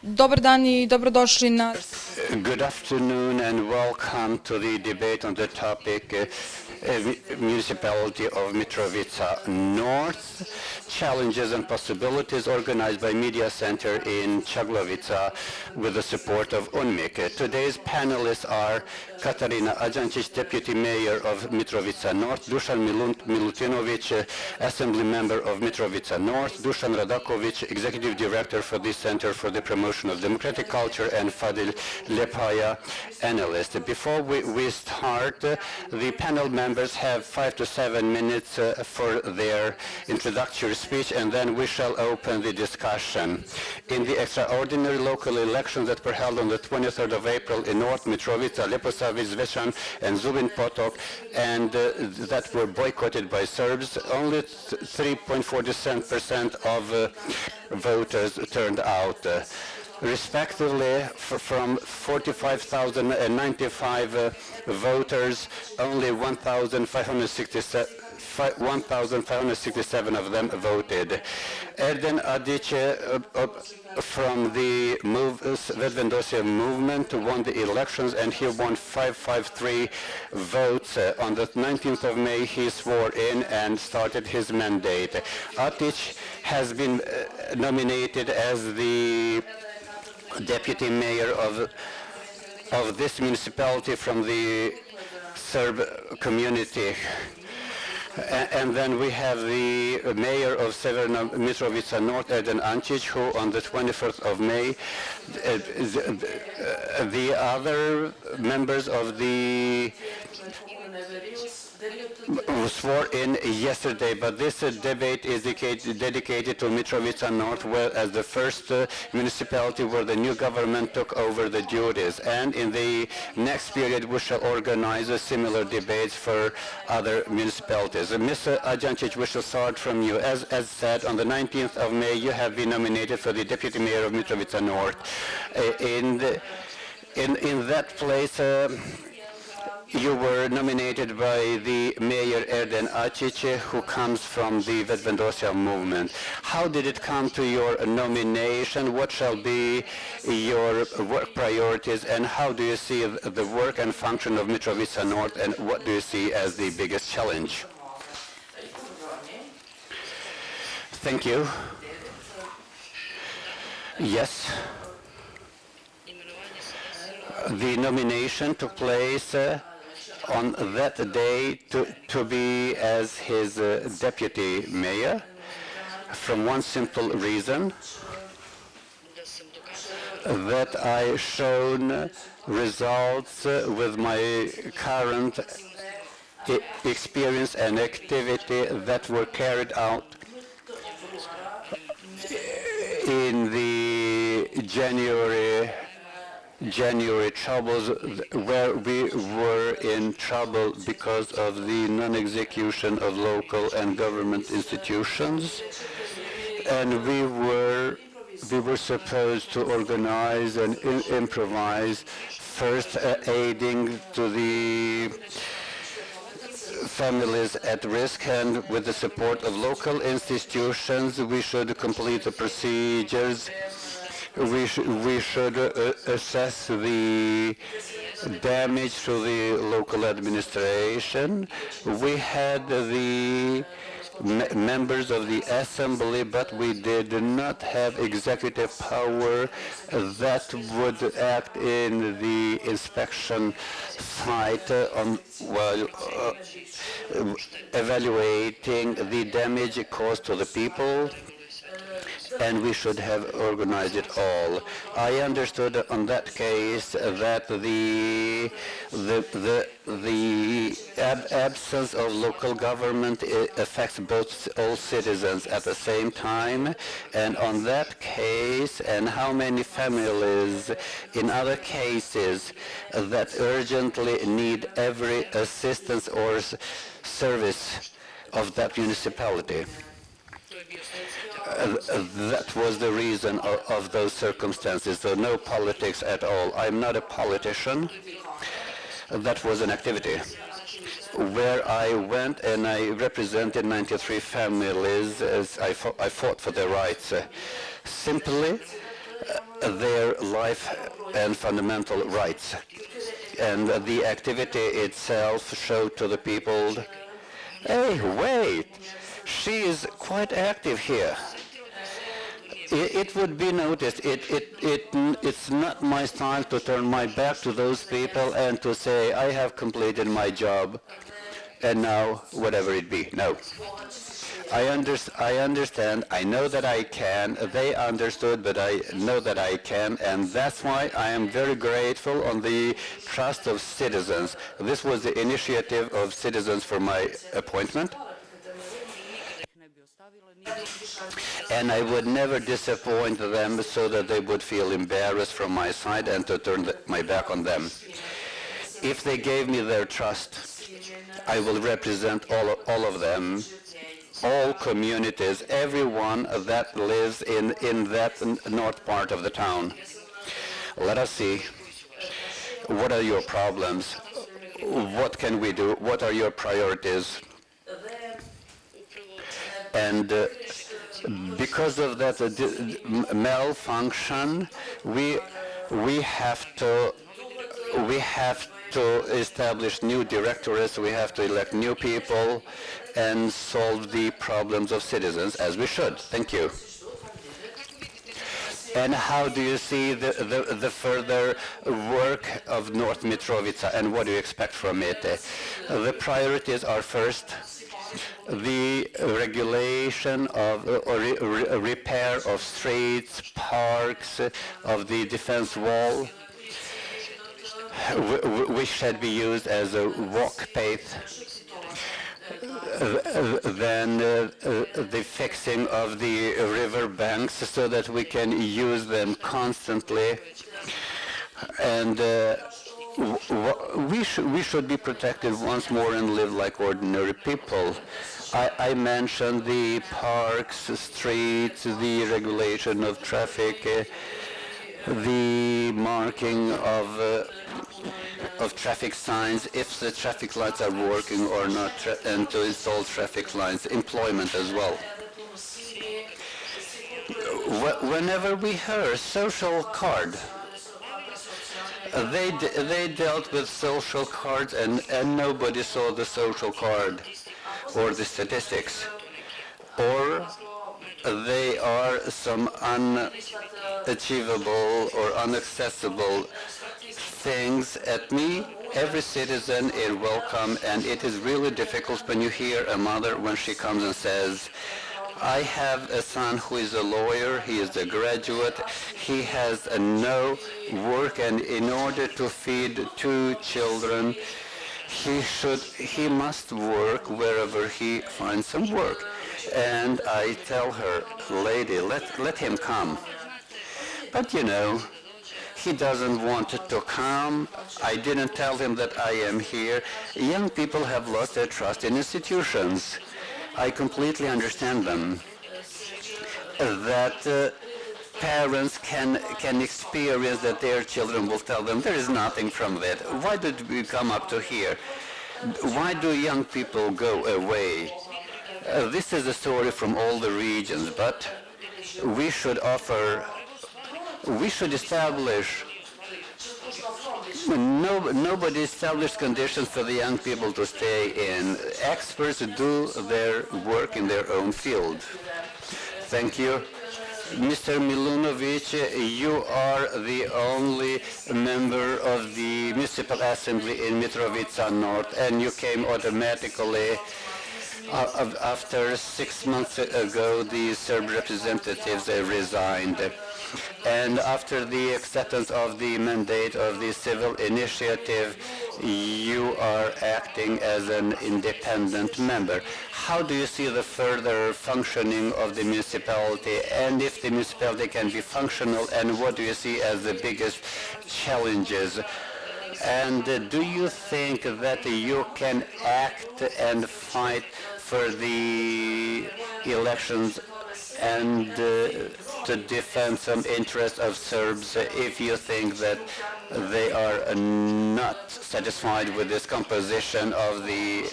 Dobar dan I dobrodošli na... Good afternoon and welcome to the debate on the topic Municipality of Mitrovica North, Challenges and Possibilities, organized by Media Center in Čaglovica with the support of UNMIK. Today's panelists are Katarina Ajancic, Deputy Mayor of Mitrovica North, Dušan Milutinovic, Assembly Member of Mitrovica North, Dušan Radakovic, Executive Director for the Center for the Promotion of Democratic Culture, and Fadil Lepaja, Analyst. Before we start, the panel members have 5 to 7 minutes for their introductory speech, and then we shall open the discussion. In the extraordinary local elections that were held on the 23rd of April in North Mitrovica, Leposavic, Zvečan, and Zubin Potok, and that were boycotted by Serbs, only 3.47% of voters turned out. Respectively, from 45,095 voters, only 1,567 of them voted. Erden Adic from the Vedvendosia movement won the elections, and he won 553 votes. On the 19th of May, he swore in and started his mandate. Adic has been nominated as the deputy mayor of this municipality from the Serb community. And then we have the mayor of Severna Mitrovica North, Erden Ancic, who on the 21st of May, the other members of the swore in yesterday, but this debate is dedicated to Mitrovica North, as the first municipality where the new government took over the duties. And in the next period, we shall organize similar debates for other municipalities. Ms. Ajancic, we shall start from you. As said, on the 19th of May, you have been nominated for the deputy mayor of Mitrovica North. In that place, you were nominated by the mayor Erden Acic, who comes from the Vedvendosia movement. How did it come to your nomination? What shall be your work priorities, and how do you see the work and function of Mitrovica North, and what do you see as the biggest challenge? Thank you. Yes. The nomination took place on that day to be as his deputy mayor, from one simple reason, that I shown results with my current experience and activity that were carried out in the January troubles, where we were in trouble because of the non-execution of local and government institutions, and we were supposed to organize and improvise, first aiding to the families at risk, and with the support of local institutions, we should complete the procedures. We should assess the damage to the local administration. We had the members of the assembly, but we did not have executive power that would act in the inspection site while evaluating the damage caused to the people, and we should have organized it all. I understood on that case that the absence of local government affects all citizens at the same time, and on that case, and how many families in other cases that urgently need every assistance or service of that municipality. That was the reason of those circumstances, so no politics at all. I'm not a politician. That was an activity where I went and I represented 93 families as I fought for their rights. Simply their life and fundamental rights. And the activity itself showed to the people, hey, wait, she is quite active here. It would be noticed. It's not my style to turn my back to those people and to say, I have completed my job, and now whatever it be. No. I understand. I know that I can. They understood, but I know that I can, and that's why I am very grateful on the trust of citizens. This was the initiative of citizens for my appointment, and I would never disappoint them so that they would feel embarrassed from my side and to turn my back on them. If they gave me their trust, I will represent all of them, all communities, everyone that lives in that north part of the town. Let us see. What are your problems? What can we do? What are your priorities? And because of that malfunction, we have to establish new directorates. We have to elect new people and solve the problems of citizens as we should. Thank you. And how do you see the further work of North Mitrovica, and what do you expect from it? The priorities are first the regulation of or repair of streets, parks, of the defense wall, which should be used as a walk path. Then the fixing of the river banks so that we can use them constantly, and we should be protected once more and live like ordinary people. I mentioned the parks, streets, the regulation of traffic, the marking of traffic signs, if the traffic lights are working or not, and to install traffic lights, employment as well. Whenever we heard social card, they dealt with social cards, and nobody saw the social card or the statistics, or they are some unachievable or inaccessible things at me. Every citizen is welcome, and it is really difficult when you hear a mother when she comes and says, I have a son who is a lawyer, he is a graduate, he has no work, and in order to feed 2 children, he must work wherever he finds some work. And I tell her, lady, let him come. But you know, he doesn't want to come. I didn't tell him that I am here. Young people have lost their trust in institutions. I completely understand them. That parents can experience that their children will tell them, there is nothing from that. Why did we come up to here? Why do young people go away? This is a story from all the regions, but we should establish, nobody established conditions for the young people to stay in. Experts do their work in their own field. Thank you. Mr. Milunovic, you are the only member of the Municipal Assembly in Mitrovica North, and you came automatically after 6 months ago. The Serb representatives resigned. And after the acceptance of the mandate of the civil initiative, you are acting as an independent member. How do you see the further functioning of the municipality, and if the municipality can be functional, and what do you see as the biggest challenges? And do you think that you can act and fight for the elections and to defend some interests of Serbs if you think that they are not satisfied with this composition of the...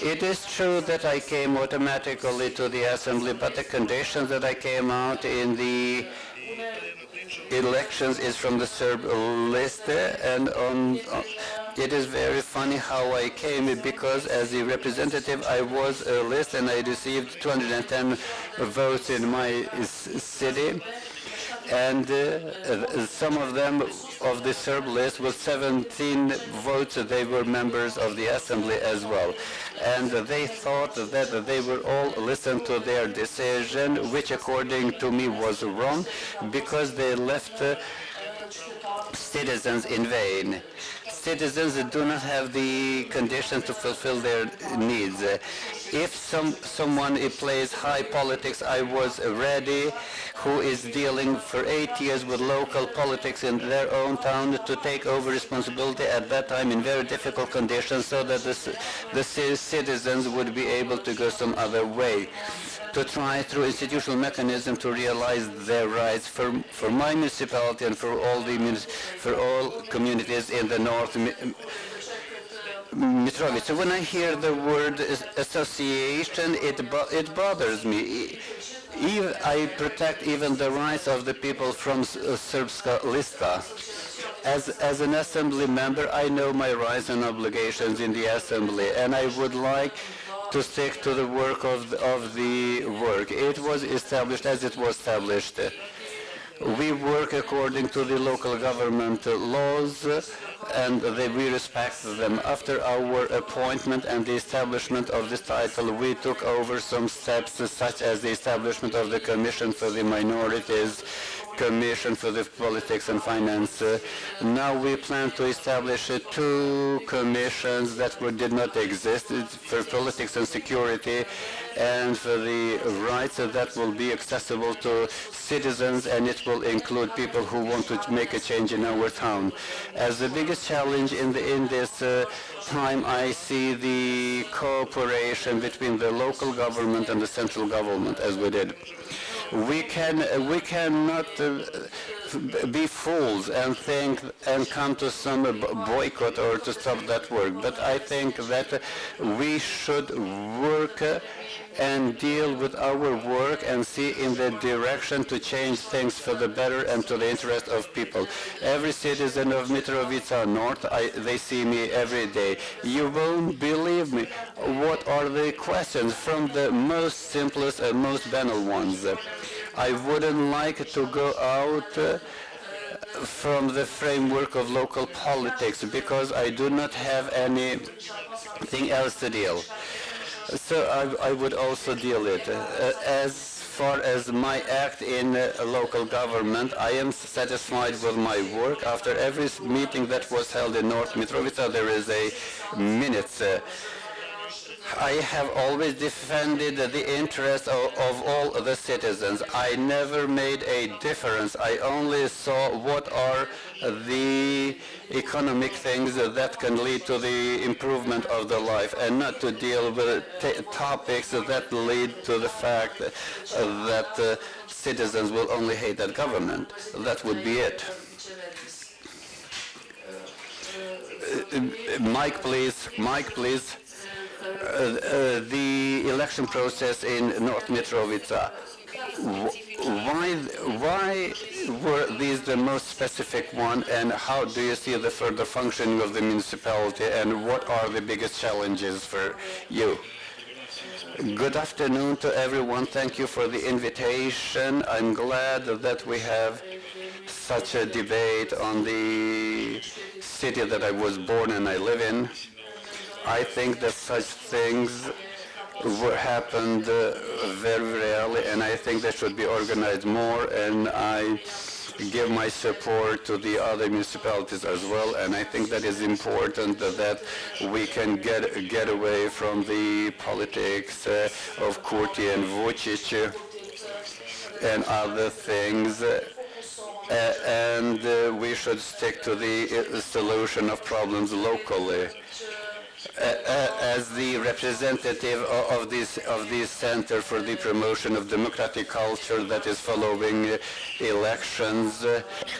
It is true that I came automatically to the assembly, but the conditions that I came out in the elections is from the Serb list, and it is very funny how I came because as a representative I was a list and I received 210 votes in my city, and some of them of the Serb list with 17 votes they were members of the assembly as well, and they thought that they will all listen to their decision, which according to me was wrong because they left citizens in vain. Citizens do not have the conditions to fulfill their needs. If someone plays high politics, I was ready, who is dealing for 8 years with local politics in their own town, to take over responsibility at that time in very difficult conditions so that the citizens would be able to go some other way, to try through institutional mechanism to realize their rights for my municipality and for all communities in the North Mitrovica. When I hear the word association, it bothers me. I protect even the rights of the people from Srpska Lista. As an assembly member, I know my rights and obligations in the assembly, and I would like to stick to the work of the work. It was established as it was established. We work according to the local government laws, and we respect them. After our appointment and the establishment of this title, we took over some steps such as the establishment of the Commission for the Minorities, Commission for the Politics and Finance. Now we plan to establish two commissions that did not exist, for politics and security and for the rights that will be accessible to citizens, and it will include people who want to make a change in our town. As the biggest challenge in this time, I see the cooperation between the local government and the central government, as we did. We cannot be fools and think and come to some boycott or to stop that work. But I think that we should work and deal with our work and see in the direction to change things for the better and to the interest of people. Every citizen of Mitrovica North, they see me every day. You won't believe me. What are the questions from the most simplest and most banal ones? I wouldn't like to go out from the framework of local politics because I do not have anything else to deal. So I would also deal it. As far as my act in local government, I am satisfied with my work. After every meeting that was held in North Mitrovica, there is a minutes. I have always defended the interests of all the citizens. I never made a difference. I only saw what are the economic things that can lead to the improvement of the life, and not to deal with topics that lead to the fact that citizens will only hate that government. That would be it. Mic, please. Mic, please. The election process in North Mitrovica. Why were these the most specific one, and how do you see the further functioning of the municipality, and what are the biggest challenges for you? Good afternoon to everyone. Thank you for the invitation. I'm glad that we have such a debate on the city that I was born and I live in. I think that such things happened very rarely, and I think they should be organized more, and I give my support to the other municipalities as well, and I think that is important that we can get away from the politics of Kurti and Vucic and other things, and we should stick to the solution of problems locally. As the representative of this Center for the Promotion of Democratic Culture that is following elections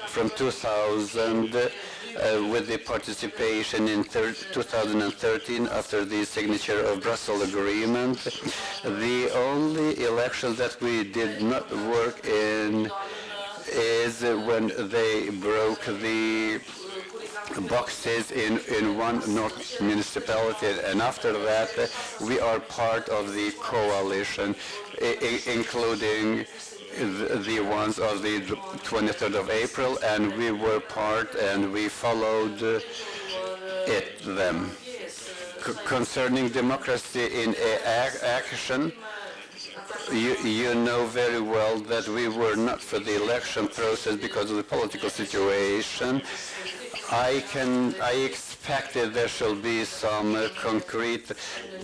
from 2000 with the participation in 2013 after the signature of Brussels Agreement, the only election that we did not work in is when they broke the boxes in one North municipality, and after that we are part of the coalition, including the ones of the 23rd of April, and we were part and we followed them. Concerning democracy in action, you know very well that we were not for the election process because of the political situation. I expected there shall be some concrete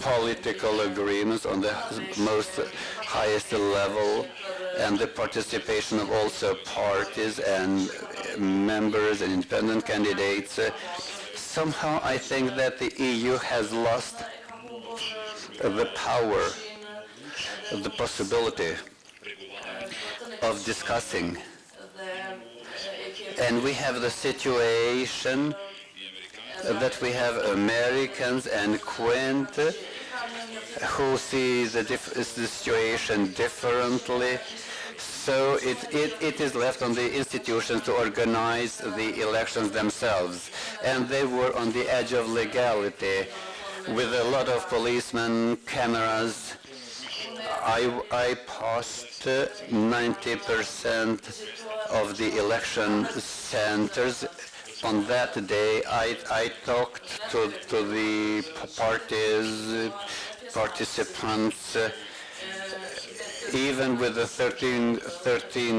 political agreements on the most highest level and the participation of also parties and members and independent candidates. Somehow I think that the EU has lost the power, the possibility of discussing. And we have the situation that we have Americans and Quint who see the situation differently. So it is left on the institutions to organize the elections themselves. And they were on the edge of legality with a lot of policemen, cameras. I passed 90% of the election centers. On that day, I talked to the parties, participants, even with the 13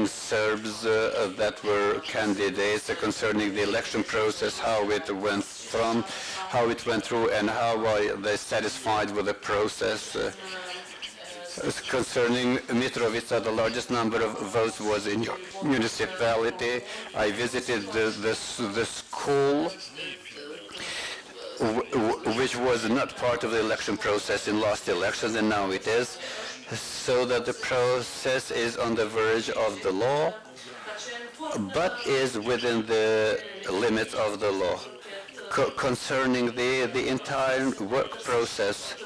Serbs that were candidates concerning the election process, how it went through, and how they satisfied with the process. Concerning Mitrovica, the largest number of votes was in your municipality. I visited the school, which was not part of the election process in last elections, and now it is, so that the process is on the verge of the law, but is within the limits of the law. Concerning the entire work process,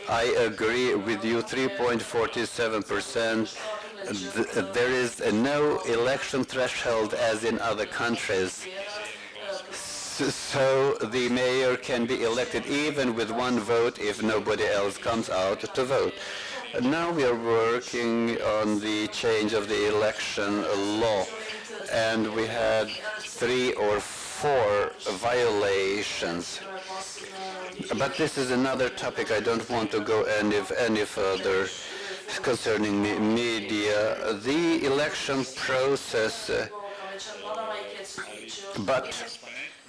I agree with you, 3.47%. There is no election threshold as in other countries. So the mayor can be elected even with one vote if nobody else comes out to vote. Now we are working on the change of the election law, and we had 3 or 4 violations. But this is another topic. I don't want to go any further concerning media. The election process, but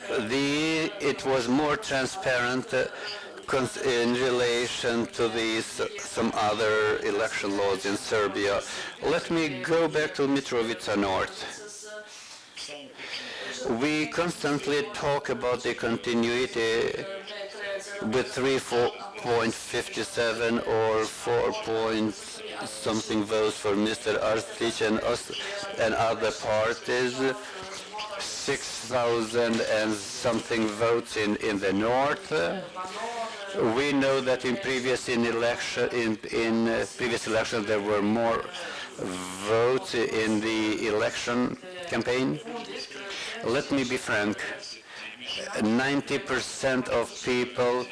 it was more transparent in relation to some other election laws in Serbia. Let me go back to Mitrovica North. We constantly talk about the continuity with 3.57 or 4 point something votes for Mr. Arsic and other parties, 6,000 and something votes in the north. We know that in previous elections there were more votes in the election campaign. Let me be frank. 90% of people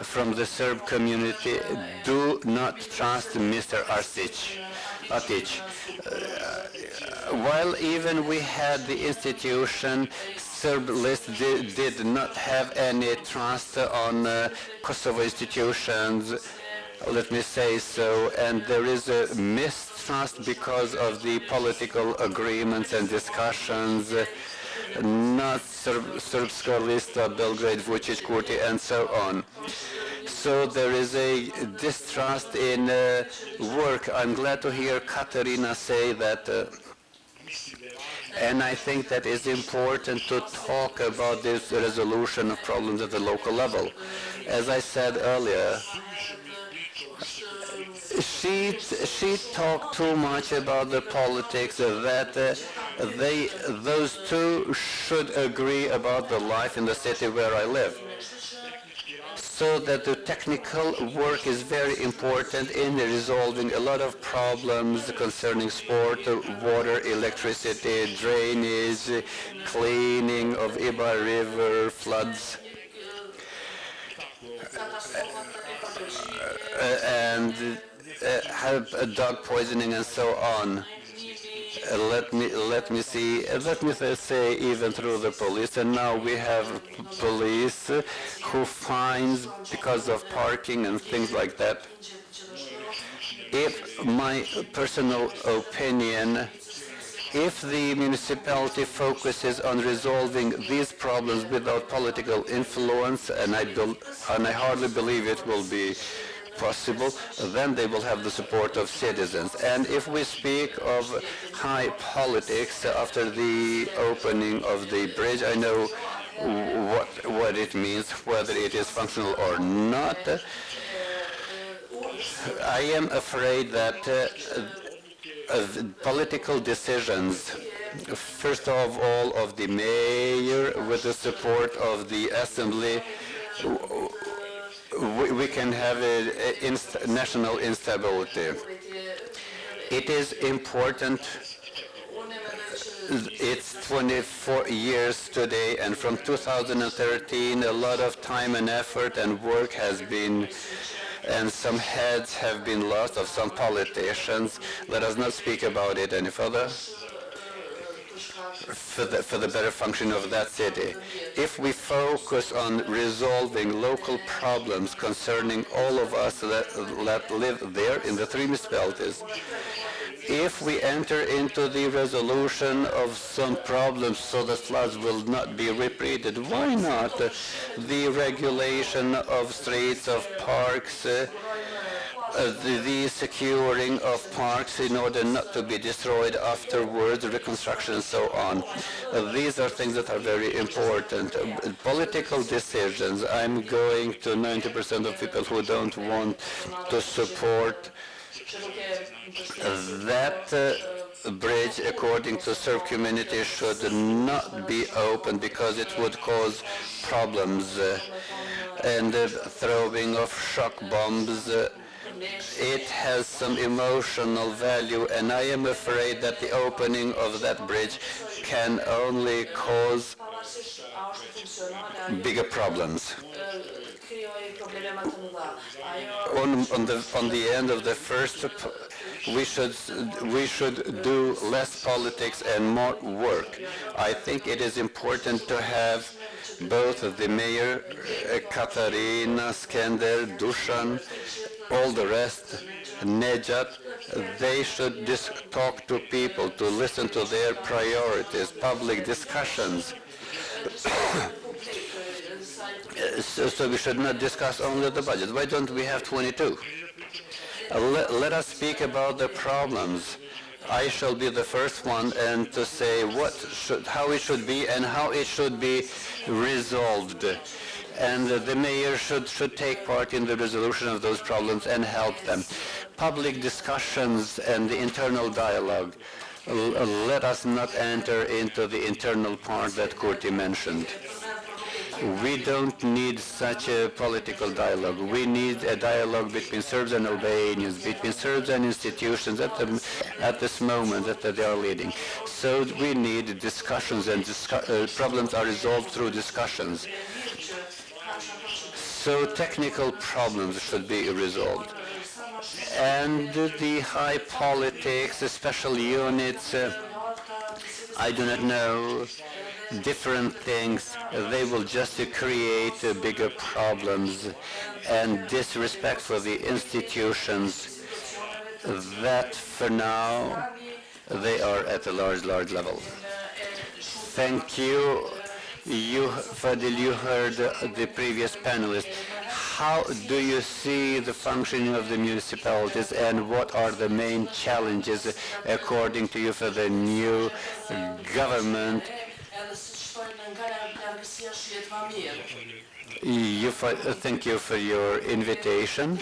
from the Serb community do not trust Mr. Arsic. While even we had the institution, Serb list did not have any trust on Kosovo institutions, let me say so, and there is a mistrust because of the political agreements and discussions, not Srpska lista, Belgrade, Vučić, Kurti, and so on. So there is a distrust in work. I'm glad to hear Katarina say that, and I think that is important to talk about this resolution of problems at the local level. As I said earlier, she talked too much about the politics that those two should agree about the life in the city where I live. so that the technical work is very important in resolving a lot of problems concerning sport, water, electricity, drainage, cleaning of Ibar River, floods, and have dog poisoning and so on. Let me say even through the police, and now we have police who fines because of parking and things like that. If my personal opinion, if the municipality focuses on resolving these problems without political influence, and I hardly believe it will be possible, then they will have the support of citizens. And if we speak of high politics after the opening of the bridge, I know what it means, whether it is functional or not. I am afraid that political decisions, first of all of the mayor with the support of the assembly, we can have national instability. It is important. It's 24 years today, and from 2013 a lot of time and effort and work has been, and some heads have been lost of some politicians. Let us not speak about it any further. For the better function of that city. If we focus on resolving local problems concerning all of us that live there in the three municipalities, if we enter into the resolution of some problems so that floods will not be repeated, why not the regulation of streets, of parks, the securing of parks in order not to be destroyed afterwards, reconstruction and so on. These are things that are very important. Political decisions, I'm going to 90% of people who don't want to support that bridge, according to Serb community, should not be open because it would cause problems and throwing of shock bombs. It has some emotional value, and I am afraid that the opening of that bridge can only cause bigger problems. On the end of the first, we should do less politics and more work. I think it is important to have both the mayor, Katarina, Skender, Dusan, all the rest, Nejat, they should talk to people, to listen to their priorities, public discussions. So we should not discuss only the budget. Why don't we have 22? Let us speak about the problems. I shall be the first one and to say how it should be and how it should be resolved. And the mayor should take part in the resolution of those problems and help them. Public discussions and the internal dialogue. Let us not enter into the internal part that Kurti mentioned. We don't need such a political dialogue. We need a dialogue between Serbs and Albanians, between Serbs and institutions at this moment that they are leading. So we need discussions, and problems are resolved through discussions. So technical problems should be resolved. And the high politics, the special units, I do not know, different things, they will just create bigger problems and disrespect for the institutions that for now they are at a large level. Thank you. Fadil, you heard the previous panelist. How do you see the functioning of the municipalities, and what are the main challenges according to you for the new government? Thank you for your invitation.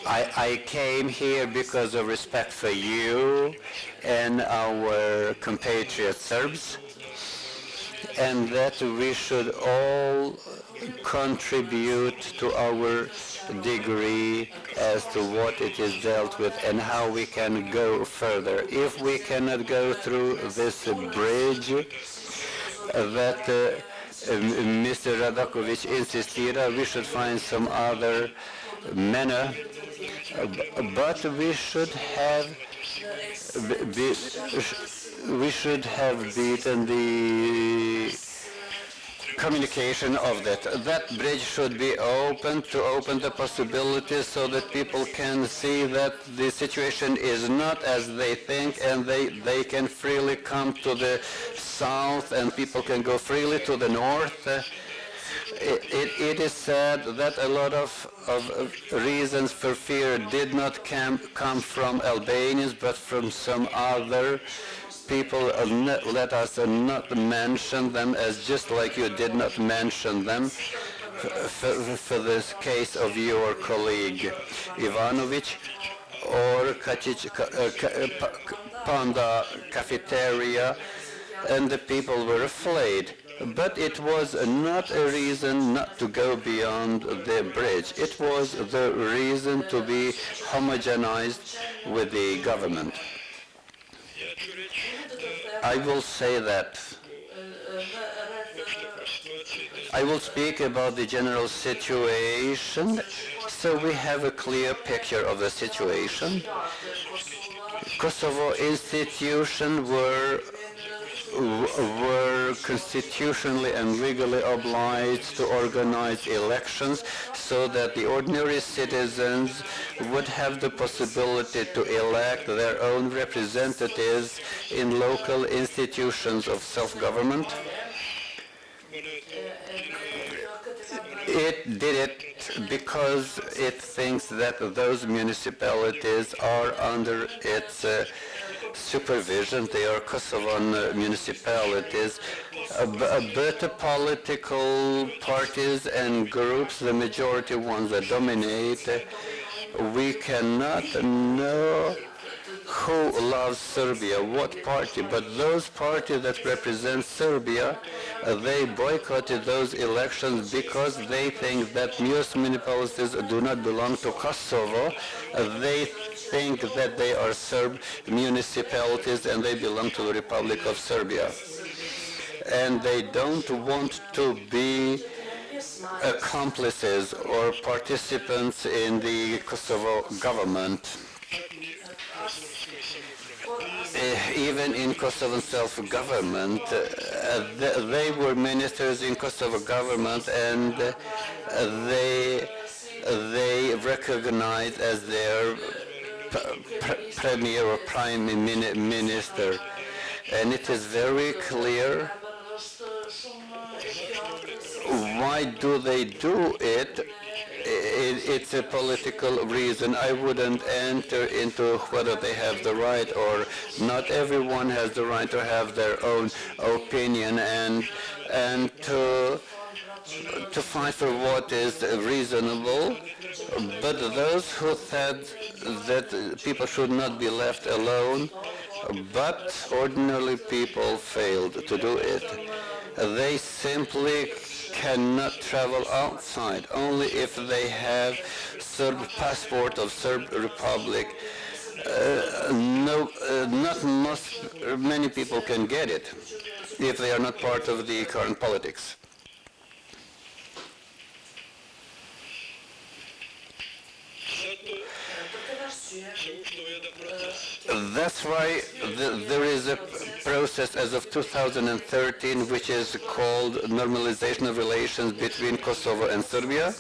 I came here because of respect for you and our compatriots Serbs, and that we should all contribute to our degree as to what it is dealt with and how we can go further. If we cannot go through this bridge that Mr. Radakovich insisted on, we should find some other manner, but we should have be, we should have beaten the communication of that. That bridge should be open to open the possibilities so that people can see that the situation is not as they think, and they can freely come to the south and people can go freely to the north. It is said that a lot of reasons for fear did not come from Albanians, but from some other people. Let us not mention them, as just like you did not mention them for this case of your colleague Ivanovic or Panda Cafeteria, and the people were afraid. But it was not a reason not to go beyond the bridge. It was the reason to be homogenized with the government. I will say that I will speak about the general situation so we have a clear picture of the situation. Kosovo institutions were constitutionally and legally obliged to organize elections so that the ordinary citizens would have the possibility to elect their own representatives in local institutions of self-government. It did it because it thinks that those municipalities are under its supervision. They are Kosovan municipalities, but political parties and groups, the majority ones that dominate, we cannot know who loves Serbia, what party, but those parties that represent Serbia, they boycotted those elections because they think that municipalities do not belong to Kosovo. They think that they are Serb municipalities and they belong to the Republic of Serbia. And they don't want to be accomplices or participants in the Kosovo government. Even in Kosovan self-government, they were ministers in Kosovo government, and they recognized as their premier or prime minister. And it is very clear why do they do it. It's a political reason. I wouldn't enter into whether they have the right or not. Everyone has the right to have their own opinion and to fight for what is reasonable. But those who said that people should not be left alone, but ordinary people failed to do it. They simply cannot travel outside, only if they have Serb passport of Serb Republic. Many people can get it if they are not part of the current politics. That's why there is a process as of 2013 which is called normalization of relations between Kosovo and Serbia,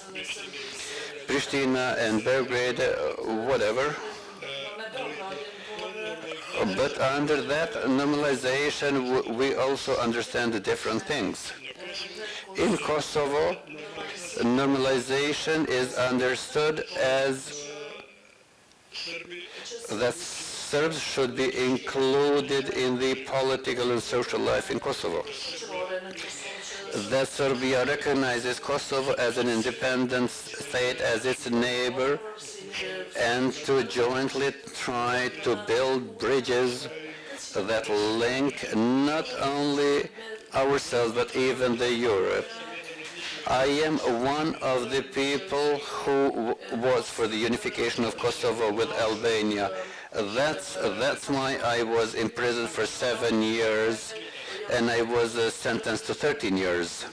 Pristina and Belgrade, whatever. But under that normalization we also understand the different things. In Kosovo, normalization is understood as that Serbs should be included in the political and social life in Kosovo. That Serbia recognizes Kosovo as an independent state, as its neighbor, and to jointly try to build bridges that link not only ourselves, but even the Europe. I am one of the people who was for the unification of Kosovo with Albania. That's why I was imprisoned for 7 years, and I was sentenced to 13 years.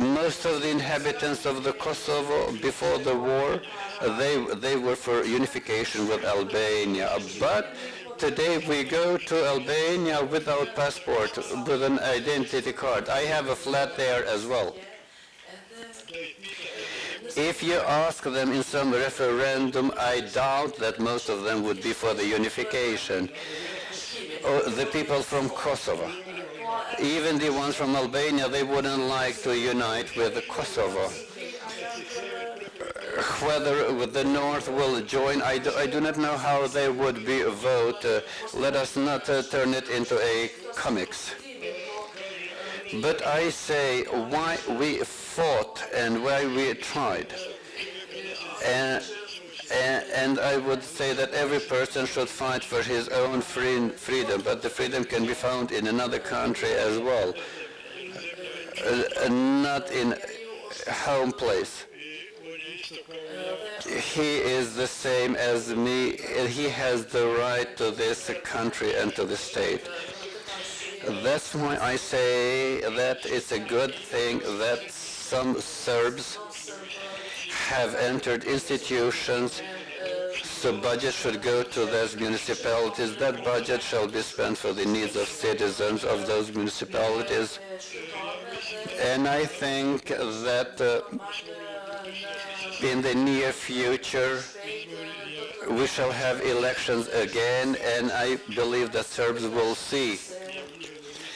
Most of the inhabitants of the Kosovo before the war, they were for unification with Albania. But today we go to Albania without passport, with an identity card. I have a flat there as well. If you ask them in some referendum, I doubt that most of them would be for the unification. Or the people from Kosovo. Even the ones from Albania, they wouldn't like to unite with Kosovo. Whether the North will join, I do not know how they would be vote. Let us not turn it into a comics. But I say why we fought and why we tried. And I would say that every person should fight for his own freedom, but the freedom can be found in another country as well, not in home place. He is the same as me. He has the right to this country and to the state. That's why I say that it's a good thing that some Serbs have entered institutions, so budget should go to those municipalities. That budget shall be spent for the needs of citizens of those municipalities. And I think that in the near future we shall have elections again, and I believe that Serbs will see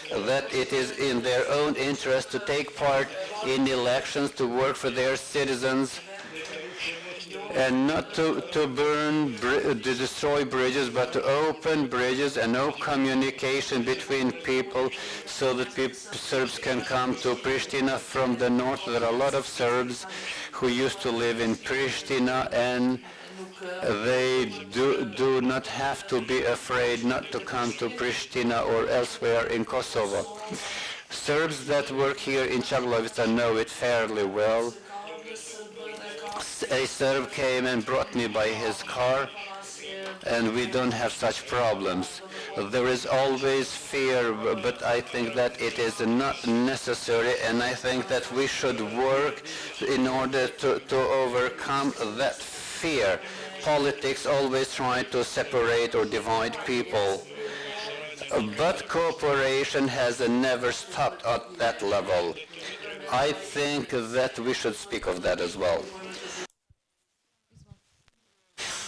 that it is in their own interest to take part in elections, to work for their citizens, and not to destroy bridges, but to open bridges and no communication between people so that Serbs can come to Pristina from the north. There are a lot of Serbs who used to live in Pristina, and they do not have to be afraid not to come to Pristina or elsewhere in Kosovo. Serbs that work here in Čaglavica know it fairly well. A Serb came and brought me by his car, and we don't have such problems. There is always fear, but I think that it is not necessary, and I think that we should work in order to overcome that fear. Politics always try to separate or divide people, but cooperation has never stopped at that level. I think that we should speak of that as well.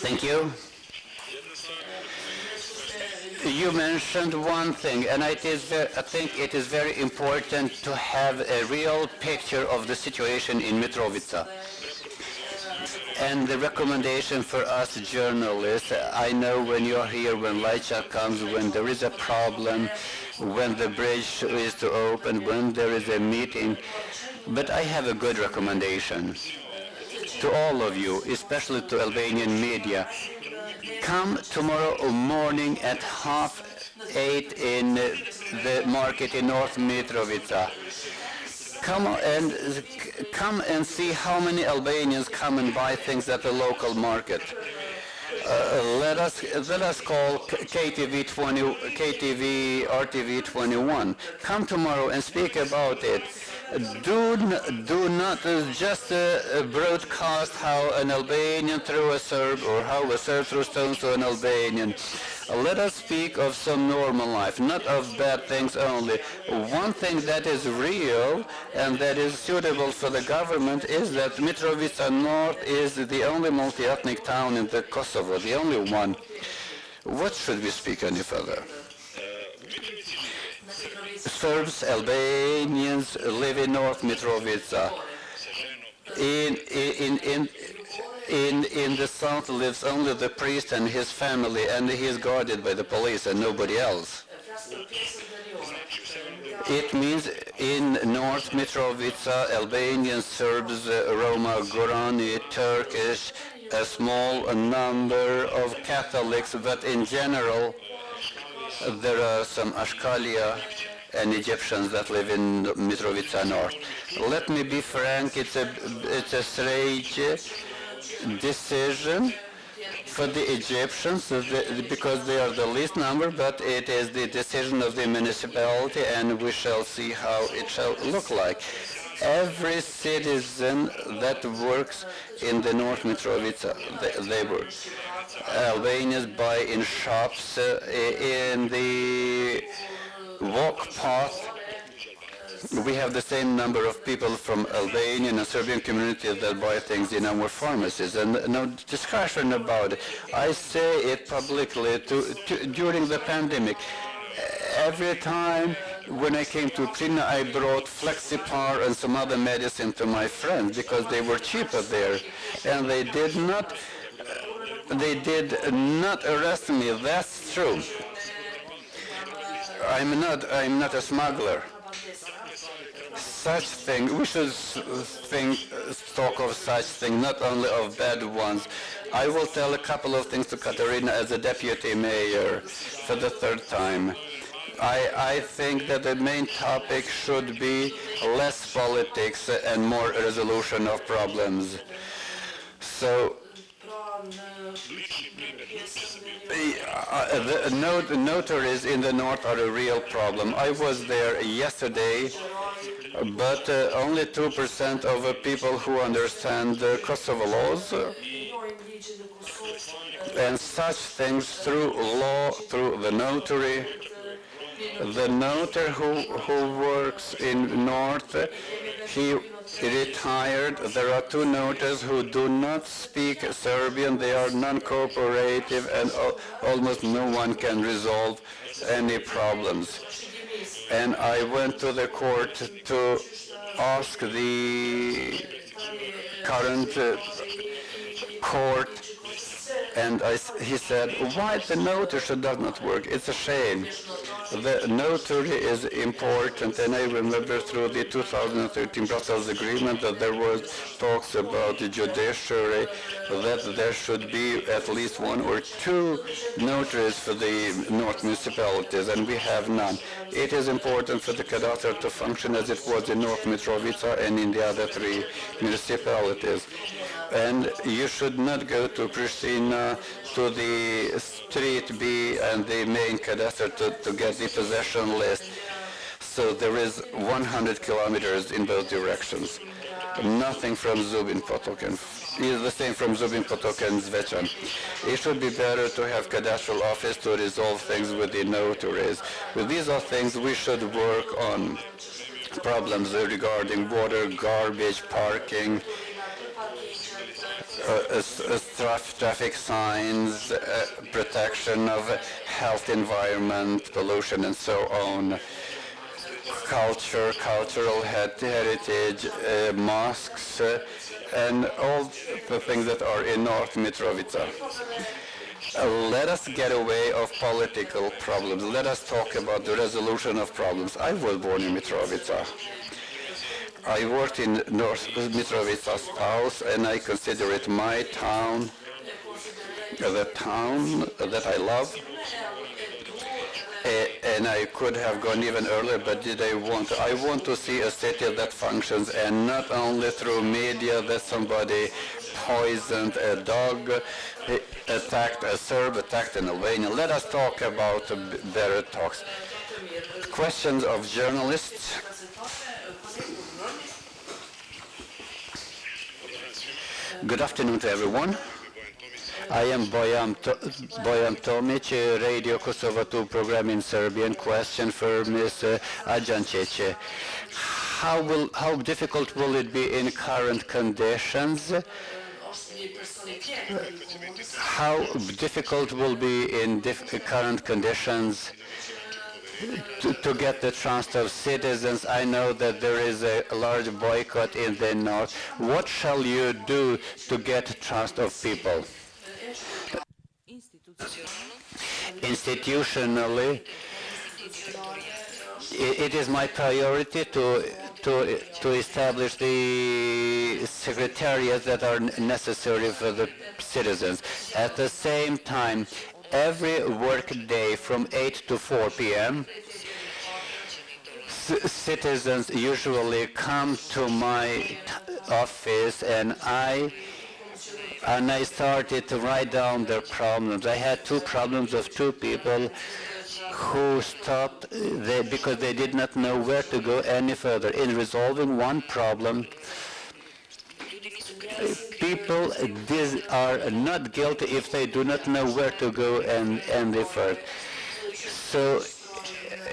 Thank you. You mentioned one thing, and I think it is very important to have a real picture of the situation in Mitrovica. And the recommendation for us journalists, I know when you're here, when Lajčák comes, when there is a problem, when the bridge is to open, when there is a meeting, but I have a good recommendation to all of you, especially to Albanian media. Come tomorrow morning at 8:30 in the market in North Mitrovica. Come and see how many Albanians come and buy things at the local market. Let us call KTV RTV 21. Come tomorrow and speak about it. Do not just broadcast how an Albanian threw a Serb or how a Serb threw stones to an Albanian. Let us speak of some normal life, not of bad things only. One thing that is real and that is suitable for the government is that Mitrovica North is the only multi-ethnic town in the Kosovo, the only one. What should we speak any further? Serbs, Albanians live in North Mitrovica. In the south lives only the priest and his family, and he is guarded by the police and nobody else. It means in North Mitrovica, Albanian, Serbs, Roma, Gorani, Turkish, a small number of Catholics, but in general there are some Ashkalia and Egyptians that live in Mitrovica North. Let me be frank, it's a strange decision for the Egyptians because they are the least number, but it is the decision of the municipality, and we shall see how it shall look like. Every citizen that works in the North Mitrovica, they work. Albanians buy in shops, in the walk path. We have the same number of people from Albanian and Serbian communities that buy things in our pharmacies, and no discussion about it. I say it publicly during the pandemic. Every time when I came to Prina, I brought Flexipar and some other medicine to my friends because they were cheaper there, and they did not arrest me. That's true. I'm not a smuggler. Such thing, we should talk of such thing, not only of bad ones. I will tell a couple of things to Katerina as a deputy mayor for the third time. I think that the main topic should be less politics and more resolution of problems. So the notaries in the north are a real problem. I was there yesterday, but only 2% of the people who understand the Kosovo laws, and such things through law, through the notary. The notary who works in North, he retired. There are two notaries who do not speak Serbian. They are non-cooperative, and almost no one can resolve any problems. And I went to the court to ask the current court, and he said, why the notary does not work? It's a shame. The notary is important, and I remember through the 2013 Brussels agreement that there was talks about the judiciary, that there should be at least one or two notaries for the North municipalities, and we have none. It is important for the cadastre to function as it was in North Mitrovica and in the other three municipalities. And you should not go to Pristina, to the street B and the main cadastre to get the possession list. So there is 100 kilometers in both directions. Nothing from Zubin Potok, and is the same from Zubin Potok and Zvečan. It should be better to have cadastral office to resolve things with the notaries. With these are things we should work on. Problems regarding water, garbage, parking, traffic signs, protection of health, environment, pollution, and so on. Culture, cultural heritage, mosques, and all the things that are in North Mitrovica. Let us get away of political problems. Let us talk about the resolution of problems. I was born in Mitrovica. I worked in North Mitrovica's house, and I consider it my town, the town that I love. And I could have gone even earlier, but I want to see a city that functions, and not only through media that somebody poisoned a dog, attacked a Serb, attacked an Albanian. Let us talk about better talks. Questions of journalists. Good afternoon to everyone. I am Bojan Tomic, Radio Kosovo 2 program in Serbian. Question for Ms. Adjancic. How difficult will it be in current conditions? How difficult will be in current conditions to get the trust of citizens? I know that there is a large boycott in the north. What shall you do to get trust of people? Institutionally, it is my priority to establish the secretariats that are necessary for the citizens. At the same time, every work day from 8 to 4 p.m., citizens usually come to my office, and I started to write down their problems. I had two problems of two people who stopped because they did not know where to go any further. In resolving one problem, people are not guilty if they do not know where to go and refer. So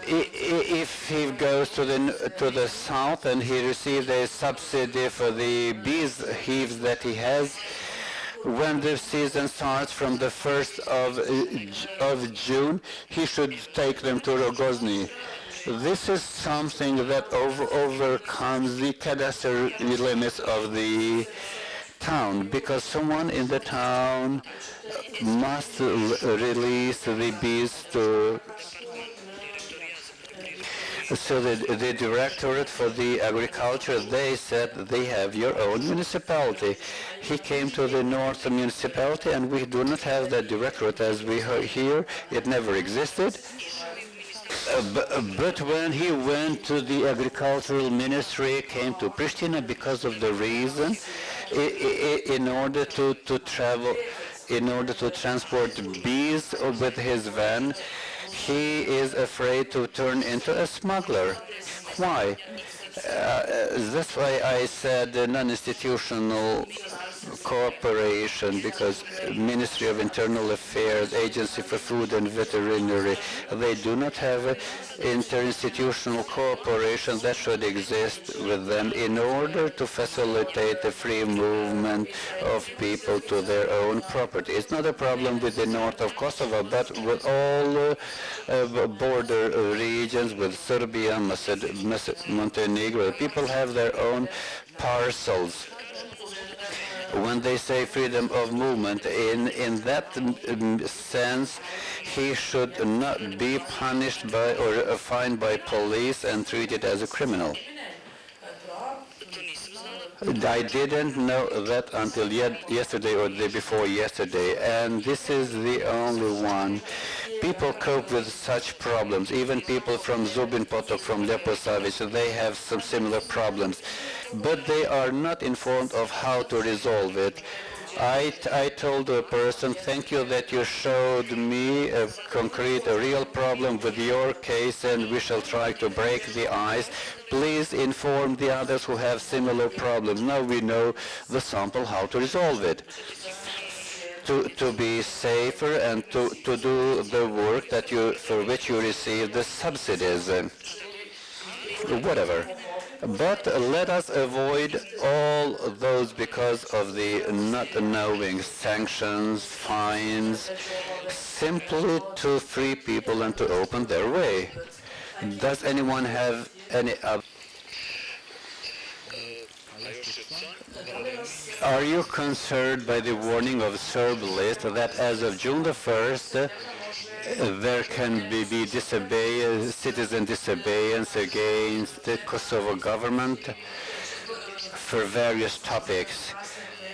if he goes to the south and he receives a subsidy for the bees hives that he has, when the season starts from the 1st of June, he should take them to Rogozny. This is something that overcomes the cadastral limits of the town, because someone in the town must release the bees to. So the Directorate for the Agriculture, they said they have your own municipality. He came to the North municipality, and we do not have that directorate as we heard here. It never existed. But when he went to the agricultural ministry, came to Pristina because of the reason, in order to travel, in order to transport bees with his van, he is afraid to turn into a smuggler. Why? That's why I said non-institutional cooperation, because Ministry of Internal Affairs, Agency for Food and Veterinary, they do not have interinstitutional cooperation that should exist with them in order to facilitate the free movement of people to their own property. It's not a problem with the north of Kosovo, but with all border regions, with Serbia, Montenegro. People have their own parcels. When they say freedom of movement, in that sense, he should not be punished by or fined by police and treated as a criminal. I didn't know that until yesterday or the day before yesterday, and this is the only one. People cope with such problems. Even people from Zubin Potok, from Leposavic, they have some similar problems, but they are not informed of how to resolve it. I told a person, thank you that you showed me a concrete, a real problem with your case, and we shall try to break the ice. Please inform the others who have similar problems. Now we know the sample how to resolve it. To be safer and to do the work that for which you receive the subsidies, whatever. But let us avoid all those because of the not knowing sanctions, fines, simply to free people and to open their way. Does anyone have any Are you concerned by the warning of Serb list that as of June the 1st, there can be citizen disobedience against the Kosovo government for various topics?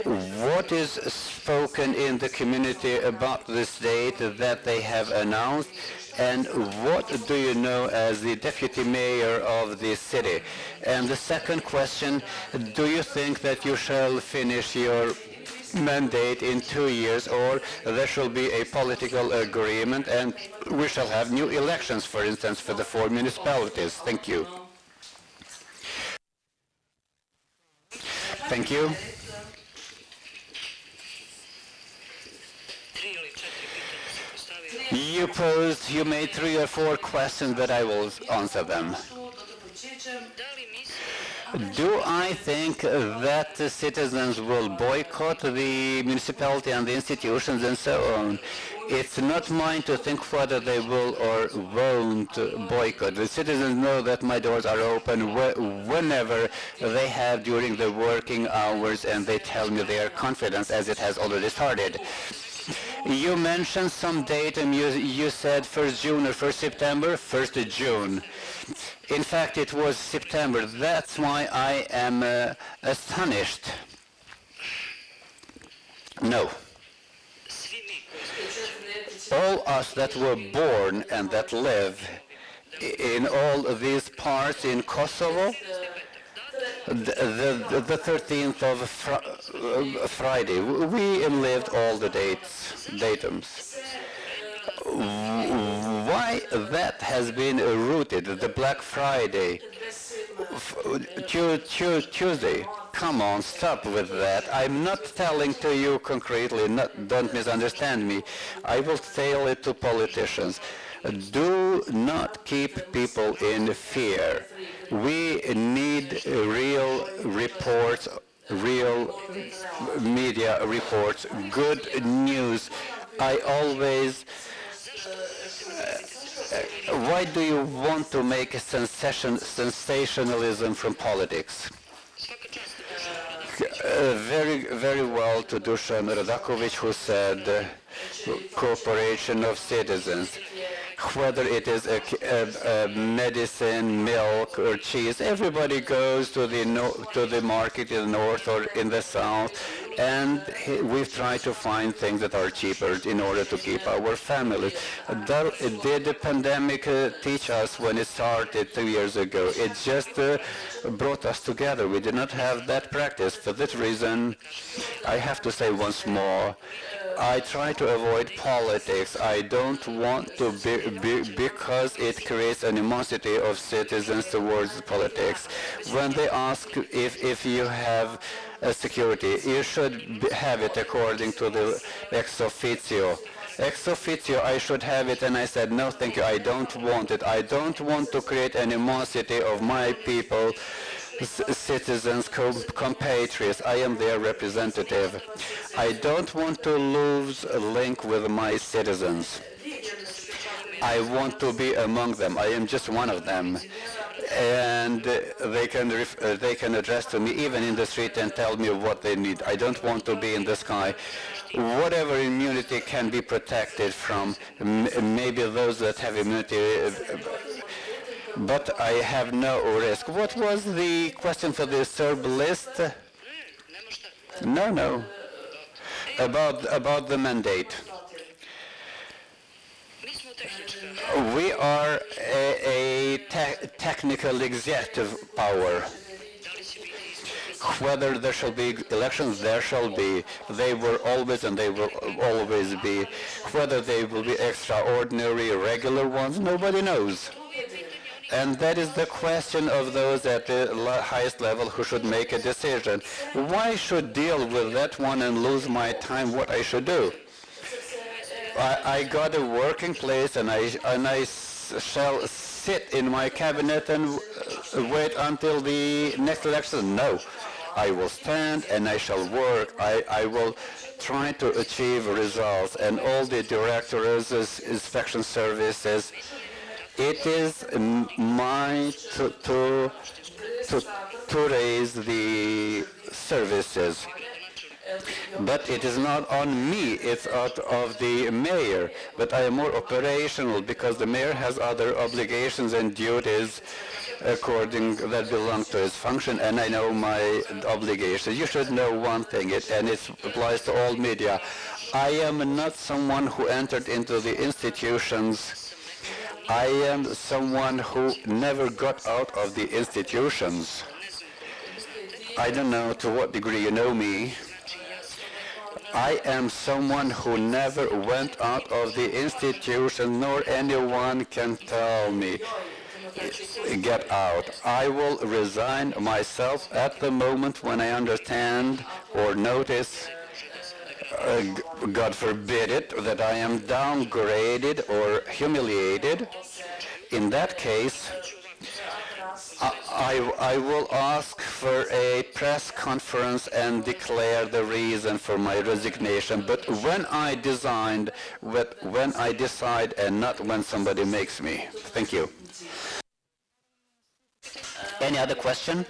What is spoken in the community about this date that they have announced, and what do you know as the deputy mayor of the city? And the second question, do you think that you shall finish your mandate in 2 years, or there shall be a political agreement and we shall have new elections, for instance, for the 4 municipalities? Thank you. Thank you. You made 3 or 4 questions, but I will answer them. Do I think that the citizens will boycott the municipality and the institutions and so on? It's not mine to think whether they will or won't boycott. The citizens know that my doors are open whenever they have during the working hours, and they tell me their confidence as it has already started. You mentioned some date, and you said 1st June or 1st September? 1st June. In fact, it was September. That's why I am astonished. No. All us that were born and that live in all these parts in Kosovo, the 13th of Friday. We lived all the datums. Why that has been rooted, the Black Friday, Tuesday. Come on, stop with that. I'm not telling to you concretely, don't misunderstand me. I will tell it to politicians. Do not keep people in fear. We need real reports, real media reports, good news. I always why do you want to make a sensationalism from politics? Very well to Dusan Radakovic, who said cooperation of citizens. Whether it is a medicine, milk, or cheese, everybody goes to the market in the north or in the south, and we've tried to find things that are cheaper in order to keep our families. Did the pandemic teach us when it started 2 years ago? It just brought us together. We did not have that practice. For this reason, I have to say once more, I try to avoid politics. I don't want to because it creates animosity of citizens towards politics. When they ask if you have security, you should have it according to the ex officio. Ex officio, I should have it, and I said, no, thank you, I don't want it. I don't want to create animosity of my people, citizens, compatriots. I am their representative. I don't want to lose a link with my citizens. I want to be among them. I am just one of them. And they can address to me even in the street and tell me what they need. I don't want to be in the sky. Whatever immunity can be protected from, maybe those that have immunity, but I have no risk. What was the question for the Serb list? No. About the mandate. We are a technical executive power. Whether there shall be elections, there shall be. They were always and they will always be. Whether they will be extraordinary, regular ones, nobody knows. And that is the question of those at the highest level who should make a decision. Why should deal with that one and lose my time what I should do? I got a working place and I shall sit in my cabinet and wait until the next election. No, I will stand and I shall work. I will try to achieve results, and all the directors, inspection services, it is mine to raise the services. But it is not on me, it's out of the mayor. But I am more operational because the mayor has other obligations and duties according that belong to his function, and I know my obligations. You should know one thing, and it applies to all media. I am not someone who entered into the institutions. I am someone who never got out of the institutions. I don't know to what degree you know me. I am someone who never went out of the institution, nor anyone can tell me, get out. I will resign myself at the moment when I understand or notice, God forbid it, that I am downgraded or humiliated. In that case, I will ask for a press conference and declare the reason for my resignation, but when I decide and not when somebody makes me. Thank you. Any other question?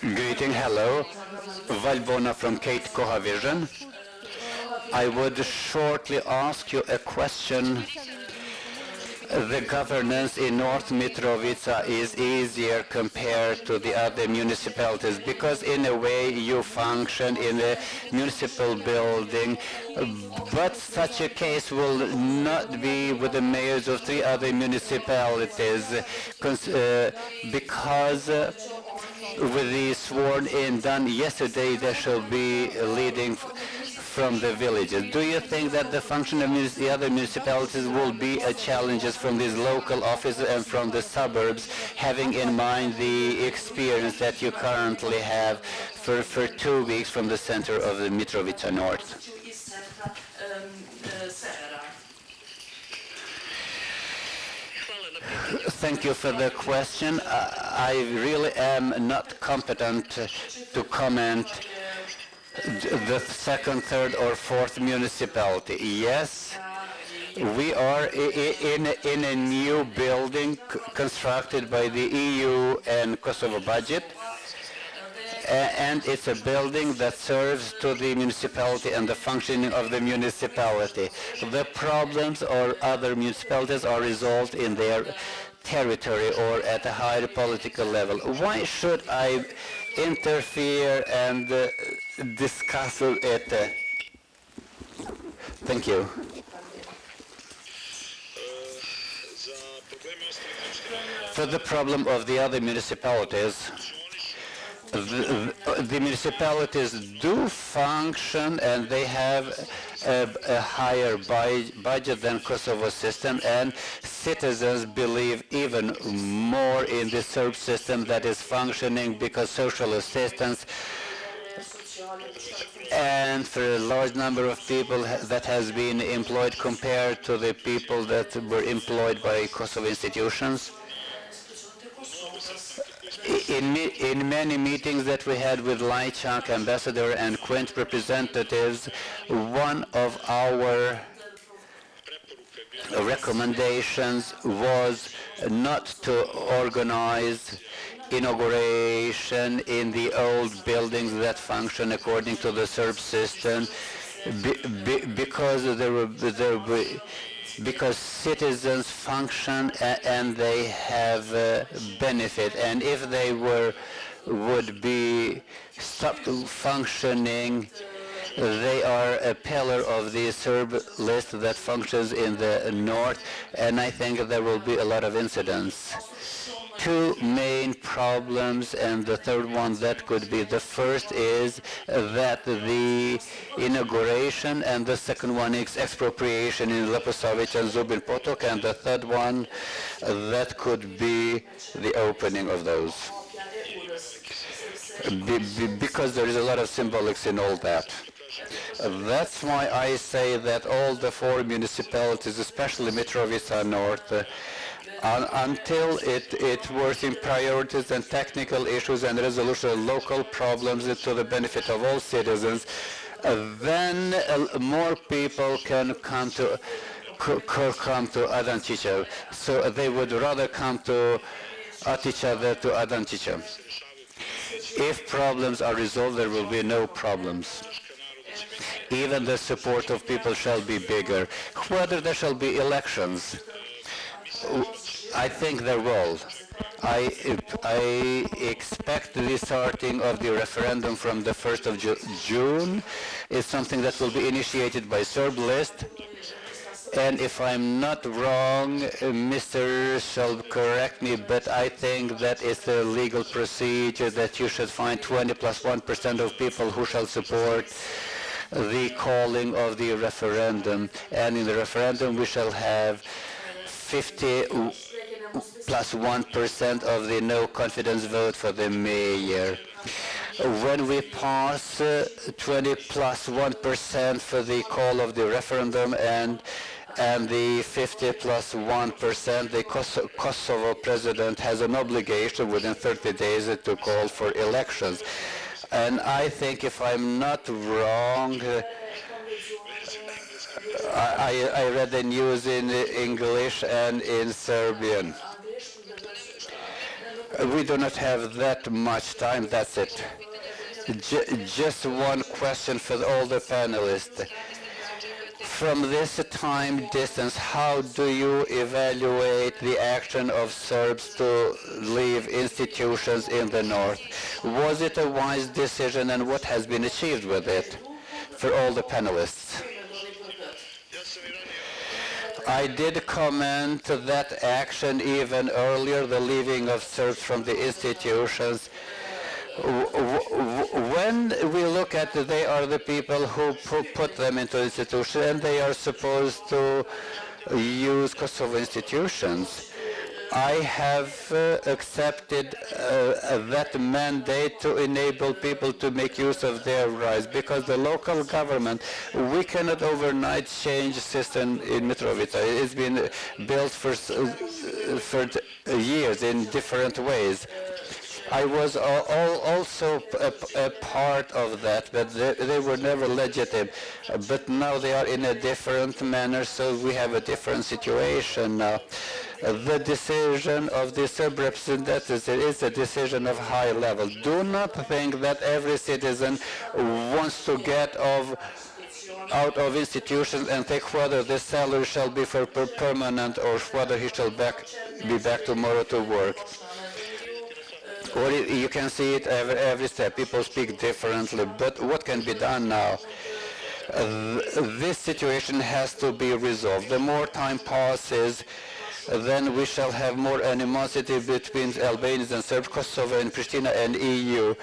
Greeting, hello. Valbona from Kate Cohavision. I would shortly ask you a question The governance in North Mitrovica is easier compared to the other municipalities because in a way you function in a municipal building, but such a case will not be with the mayors of three other municipalities because with the sworn in done yesterday, there shall be leading from the villages. Do you think that the function of the other municipalities will be a challenges from these local offices and from the suburbs, having in mind the experience that you currently have for 2 weeks from the center of the Mitrovica North? Thank you for the question. I really am not competent to comment the second, third, or fourth municipality. Yes, we are in a new building constructed by the EU and Kosovo budget, and it's a building that serves to the municipality and the functioning of the municipality. The problems or other municipalities are resolved in their territory or at a higher political level. Why should I interfere and discuss it? Thank you. For the problem of the other municipalities, the municipalities do function and they have a higher budget than Kosovo system, and citizens believe even more in the Serb system that is functioning because social assistance and for a large number of people that has been employed compared to the people that were employed by Kosovo institutions. In many meetings that we had with Lajčák ambassador and Quint representatives, one of our recommendations was not to organize inauguration in the old buildings that function according to the Serb system because citizens function and they have benefit, and if they would be stopped functioning, they are a pillar of the Serb list that functions in the north, and I think there will be a lot of incidents. Two main problems, and the third one that could be. The first is that the inauguration, and the second one is expropriation in Leposavić and Zubin Potok, and the third one that could be the opening of those. Because there is a lot of symbolics in all that. That's why I say that all the four municipalities, especially Mitrovica North, until it works in priorities and technical issues and resolution of local problems to the benefit of all citizens, then more people can come to Adancica. So they would rather come to Atica than to Adancica. If problems are resolved, there will be no problems. Even the support of people shall be bigger. Whether there shall be elections, I think there will. I expect the starting of the referendum from the 1st of June is something that will be initiated by Serb list. And if I'm not wrong, Mr. shall correct me, but I think that it's a legal procedure that you should find 20 plus 1% of people who shall support the calling of the referendum. And in the referendum we shall have 50 plus 1% of the no confidence vote for the mayor. When we pass 20 plus 1% for the call of the referendum and the 50 plus 1%, the Kosovo president has an obligation within 30 days to call for elections. And I think, if I'm not wrong, I read the news in English and in Serbian. We do not have that much time, that's it. Just one question for all the panelists. From this time distance, how do you evaluate the action of Serbs to leave institutions in the north? Was it a wise decision, and what has been achieved with it? For all the panelists. I did comment that action even earlier, the leaving of Serbs from the institutions. When we look at it, they are the people who put them into institutions, and they are supposed to use Kosovo institutions. I have accepted that mandate to enable people to make use of their rights, because the local government, we cannot overnight change the system in Mitrovica. It's been built for years in different ways. I was also a part of that, but they were never legitimate. But now they are in a different manner, so we have a different situation now. The decision of the Serb representatives is a decision of high level. Do not think that every citizen wants to get out of institutions and take whether the salary shall be for permanent or whether he shall be back tomorrow to work. Or you can see it every step. People speak differently, but what can be done now? This situation has to be resolved. The more time passes, then we shall have more animosity between Albanians and Serbs, Kosovo and Pristina and EU.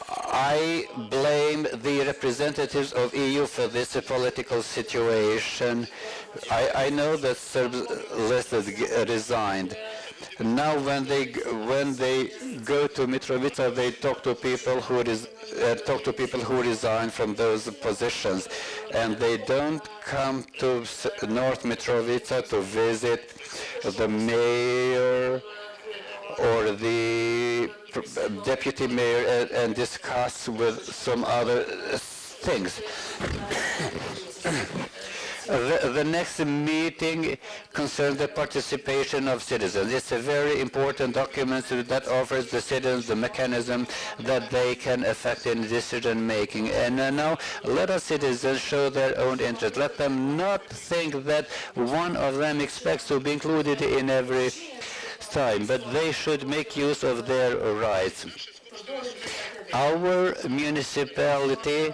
I blame the representatives of EU for this political situation. I know that Serbs resigned. Now, when they go to Mitrovica, they talk to people who resign from those positions, and they don't come to North Mitrovica to visit the mayor or the deputy mayor and discuss with some other things. The next meeting concerns the participation of citizens. It's a very important document that offers the citizens the mechanism that they can affect in decision making. And now let our citizens show their own interest. Let them not think that one of them expects to be included in every time, but they should make use of their rights. Our municipality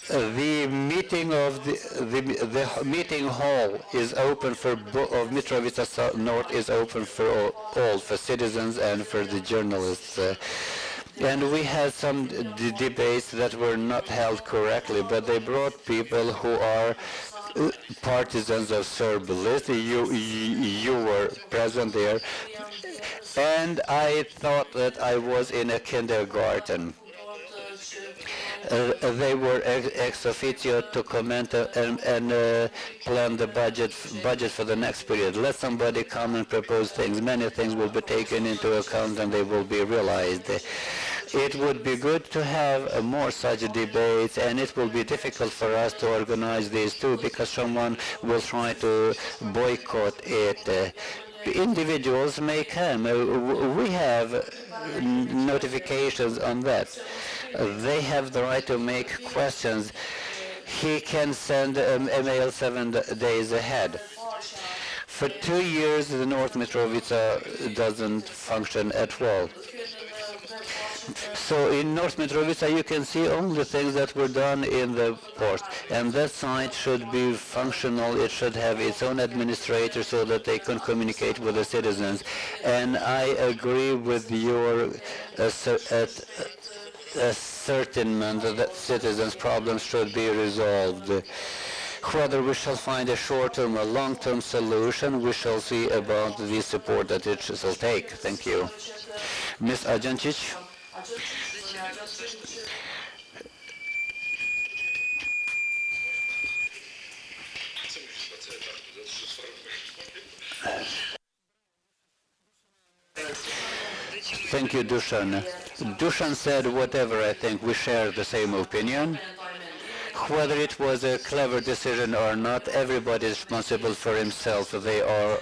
the meeting hall is open of Mitrovica North is open for all, for citizens and for the journalists. And we had some debates that were not held correctly, but they brought people who are partisans of Serbia. You were present there, and I thought that I was in a kindergarten. They were ex officio to comment and plan the budget for the next period. Let somebody come and propose things. Many things will be taken into account and they will be realized. It would be good to have more such debates, and it will be difficult for us to organize these too, because someone will try to boycott it. Individuals may come. We have notifications on that. They have the right to make questions. He can send an email 7 days ahead. For 2 years, the North Mitrovica doesn't function at all. So in North Mitrovica, you can see all the things that were done in the port. And that site should be functional. It should have its own administrator so that they can communicate with the citizens. And I agree with your ascertainment that citizens' problems should be resolved. Whether we shall find a short-term or long-term solution, we shall see about the support that it shall take. Thank you. Ms. Ajancic. Thank you, Dusan. Dusan said whatever. I think we share the same opinion. Whether it was a clever decision or not, everybody is responsible for himself. They are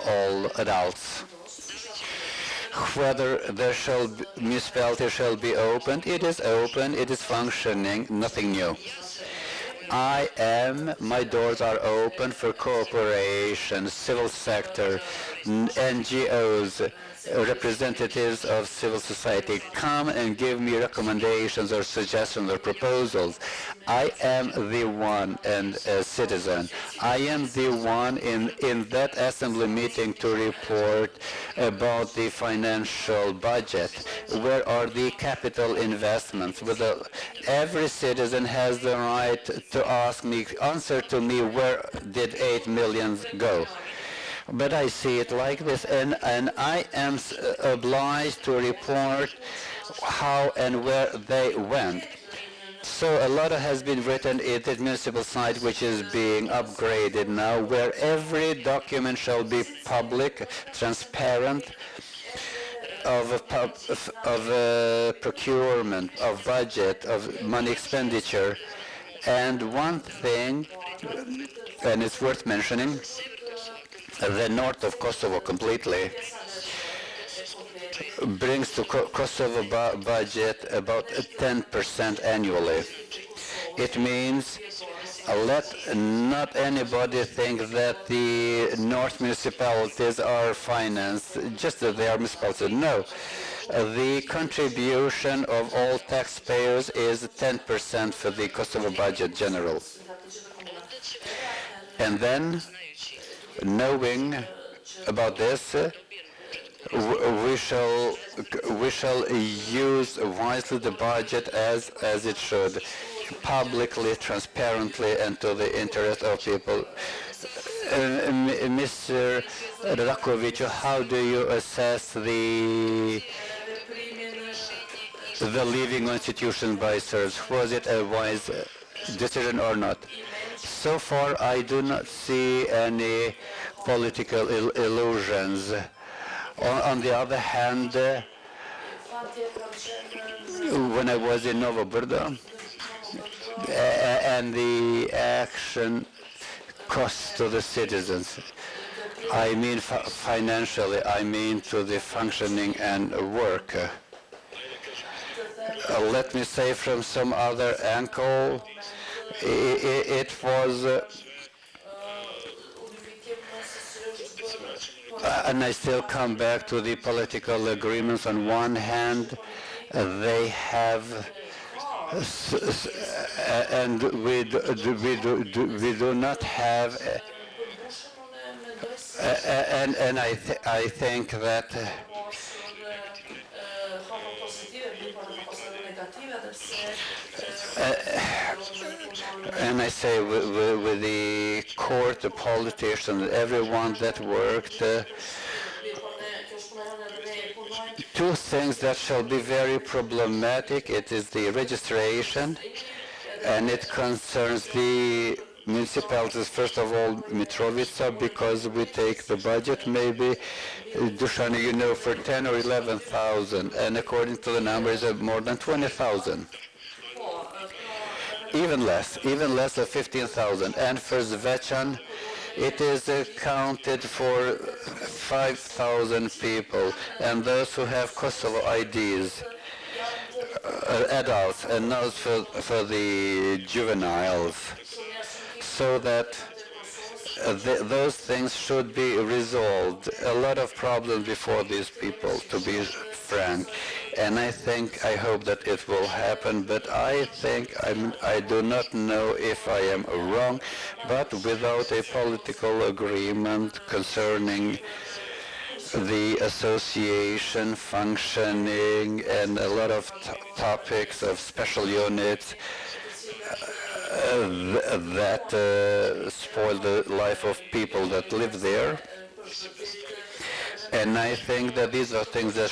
all adults. whether municipality shall be opened. It is open, it is functioning, nothing new. My doors are open for cooperation, civil sector, NGOs, representatives of civil society. Come and give me recommendations or suggestions or proposals. I am the one and a citizen. I am the one in that assembly meeting to report about the financial budget. Where are the capital investments? Every citizen has the right to answer to me, where did 8 million go? But I see it like this, and I am obliged to report how and where they went. So a lot has been written in the municipal site, which is being upgraded now, where every document shall be public, transparent, of procurement, of budget, of money expenditure. And one thing, and it's worth mentioning, the north of Kosovo completely brings to Kosovo budget about 10% annually. It means let not anybody think that the North municipalities are financed, just that they are municipalities. No. The contribution of all taxpayers is 10% for the Kosovo budget general. And then, knowing about this, we shall use wisely the budget as it should, publicly, transparently, and to the interest of people. Mr. Rakovic, how do you assess the leaving institution by Serbs? Was it a wise decision or not? So far, I do not see any political illusions. On the other hand, when I was in Novo Brdo, and the action costs to the citizens, I mean financially, I mean to the functioning and work. Let me say from some other angle, it was and I still come back to the political agreements. On one hand, they have, and we do not have, and I think that and I say with the court, the politicians, everyone that worked, two things that shall be very problematic. It is the registration, and it concerns the municipalities, first of all, Mitrovica, because we take the budget maybe, Dusan, for 10 or 11,000, and according to the numbers, more than 20,000. Even less of 15,000. And for Zvechan, it is accounted for 5,000 people, and those who have Kosovo IDs, adults, and not for the juveniles, so that those things should be resolved. A lot of problems before these people, to be frank, and I hope that it will happen, but I think I do not know if I am wrong, but without a political agreement concerning the association functioning and a lot of topics of special units that spoil the life of people that live there. And I think that these are things that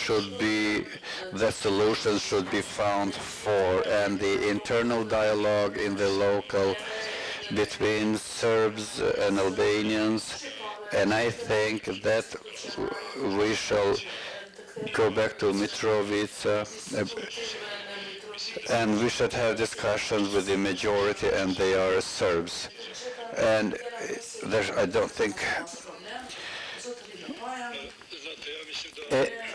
solutions should be found for, and the internal dialogue in the local between Serbs and Albanians. And I think that we shall go back to Mitrovica, and we should have discussions with the majority, and they are Serbs. And I don't think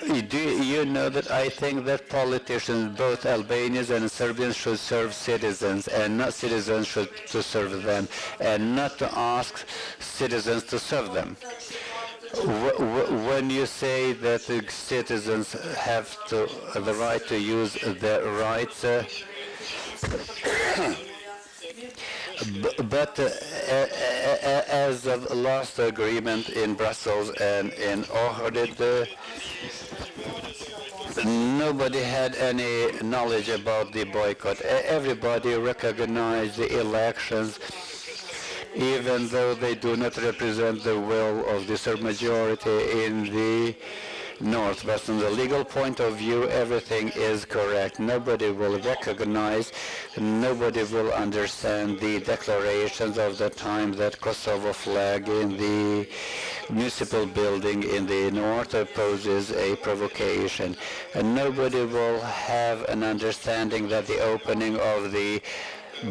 Do you know that I think that politicians, both Albanians and Serbians, should serve citizens, and not citizens should to serve them, and not to ask citizens to serve them? When you say that the citizens have the right to use their rights, but as of last agreement in Brussels and in Ohrid, nobody had any knowledge about the boycott. Everybody recognized the elections, even though they do not represent the will of the Serb majority in the north. But from the legal point of view, everything is correct. Nobody will recognize, nobody will understand the declarations of the time that Kosovo flag in the municipal building in the north poses a provocation. And nobody will have an understanding that the opening of the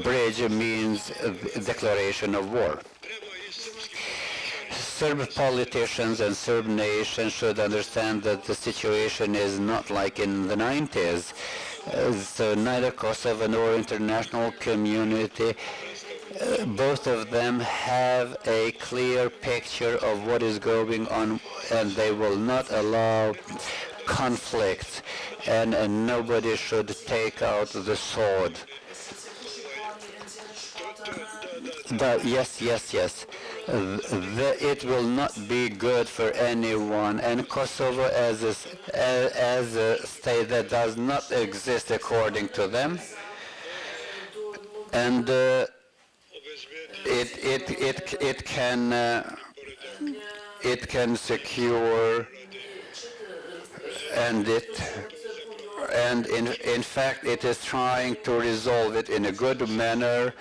bridge means a declaration of war. Serb politicians and Serb nation should understand that the situation is not like in the 90s. So neither Kosovo nor international community, both of them have a clear picture of what is going on, and they will not allow conflicts, and nobody should take out the sword. Yes. It will not be good for anyone, and Kosovo as a state that does not exist according to them, and it can secure, and in fact it is trying to resolve it in a good manner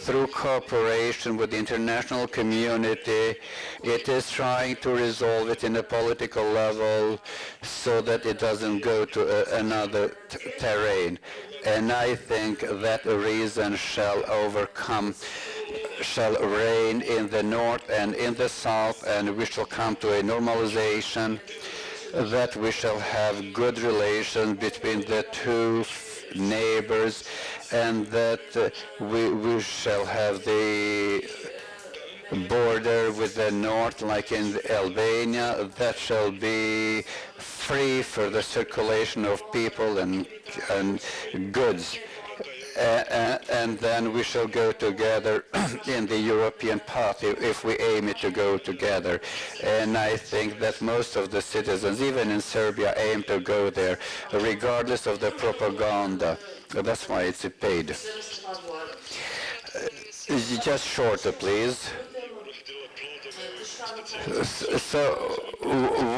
through cooperation with the international community. It is trying to resolve it in a political level so that it doesn't go to another terrain. And I think that reason shall reign in the north and in the south, and we shall come to a normalization, that we shall have good relations between the two neighbors, and that we shall have the border with the north like in Albania that shall be free for the circulation of people and goods. And then we shall go together in the European path if we aim it to go together. And I think that most of the citizens, even in Serbia, aim to go there, regardless of the propaganda. That's why it's paid. Just shorter, please. So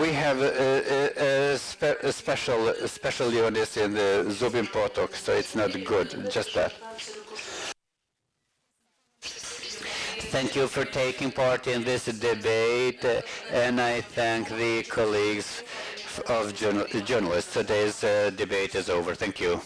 we have a special unit in the Zubin Potok, so it's not good, just that. Thank you for taking part in this debate, and I thank the colleagues of journalists. Today's debate is over. Thank you.